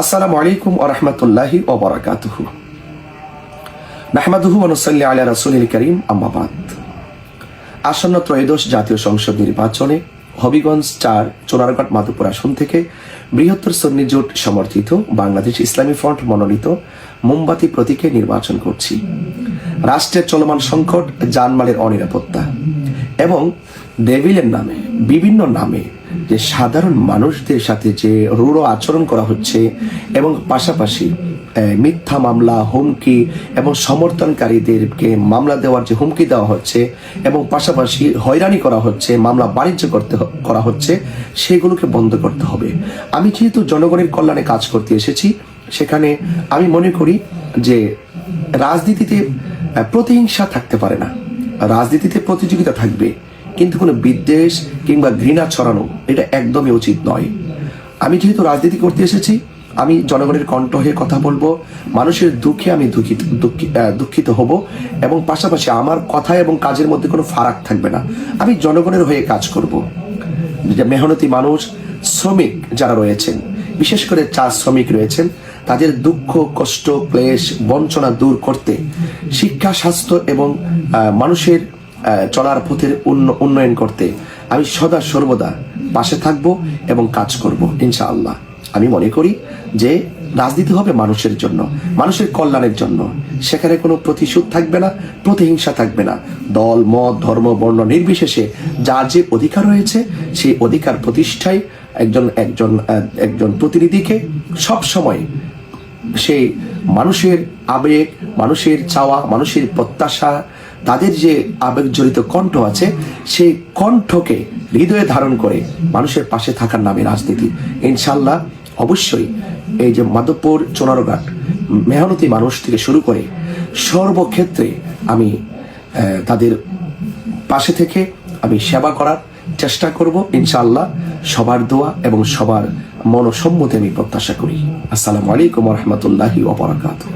আসসালামু আলাইকুম ওয়া রাহমাতুল্লাহি ওয়া বারাকাতুহু। নাহমাদুহু ওয়া নুসাল্লি আলা রাসূলিল কারীম, আম্মা বাদ। আসন্ন ত্রয়োদশ জাতীয় সংসদ নির্বাচনে হবিগঞ্জ ৪ চোনারঘাট মাধবপুর আসন থেকে বৃহত্তর সুন্নি জোট সমর্থিত বাংলাদেশ ইসলামী ফ্রন্ট মনোনীত মোমবাতি প্রতীকে নির্বাচন করছি। রাষ্ট্রের চলমান সংকট, জানমালের অনিরাপত্তা এবং ডেভিলের নামে বিভিন্ন নামে যে সাধারণ মানুষদের সাথে যে রূঢ় আচরণ করা হচ্ছে এবং পাশাপাশি মিথ্যা মামলা, হুমকি এবং সমর্থনকারীদেরকে মামলা দেওয়ার যে হুমকি দেওয়া হচ্ছে এবং পাশাপাশি হয়রানি করা হচ্ছে, মামলা বাণিজ্য করা হচ্ছে, সেগুলোকে বন্ধ করতে হবে। আমি যেহেতু জনগণের কল্যাণে কাজ করতে এসেছি, সেখানে আমি মনে করি যে রাজনীতিতে প্রতিহিংসা থাকতে পারে না, রাজনীতিতে প্রতিযোগিতা থাকবে, কিন্তু কোনো বিদ্বেষ কিংবা ঘৃণা ছড়ানো এটা একদমই উচিত নয়। আমি যেহেতু রাজনীতি করতে এসেছি, আমি জনগণের কণ্ঠ হয়ে কথা বলবো, মানুষের দুঃখে আমি দুঃখিত হব এবং পাশাপাশি আমার কথা এবং কাজের মধ্যে কোনো ফারাক থাকবে না। আমি জনগণের হয়ে কাজ করব। মেহনতি মানুষ, শ্রমিক যারা রয়েছেন, বিশেষ করে চা শ্রমিক রয়েছেন, তাদের দুঃখ, কষ্ট, ক্লেশ, বঞ্চনা দূর করতে শিক্ষা, স্বাস্থ্য এবং মানুষের চলার পথের উন্নয়ন করতে আমি সদা সর্বদা পাশে থাকব এবং কাজ করব ইনশাআল্লাহ। আমি মনে করি যে রাজনীতি হবে মানুষের জন্য, মানুষের কল্যাণের জন্য। সেখানে কোনো প্রতিশোধ থাকবে না, প্রতিহিংসা থাকবে না। দল, মত, ধর্ম, বর্ণ নির্বিশেষে যার যে অধিকার রয়েছে, সেই অধিকার প্রতিষ্ঠায় একজন প্রতিনিধিকে সব সময় সেই মানুষের আবেগ, মানুষের চাওয়া, মানুষের প্রত্যাশা, তাদের যে আবেগ জড়িত কণ্ঠ আছে, সেই কণ্ঠকে হৃদয়ে ধারণ করে মানুষের পাশে থাকার নামে রাজনীতি। ইনশাল্লাহ অবশ্যই এই যে মাধবপুর, চোনারঘাট মেহনতি মানুষ থেকে শুরু করে সর্বক্ষেত্রে আমি তাদের পাশে থেকে আমি সেবা করার চেষ্টা করব ইনশাআল্লাহ। সবার দোয়া এবং সবার মনসম্মতি আমি প্রত্যাশা করি। আসসালামু আলাইকুম ওয়া রাহমাতুল্লাহি ওয়া বারাকাতুহু।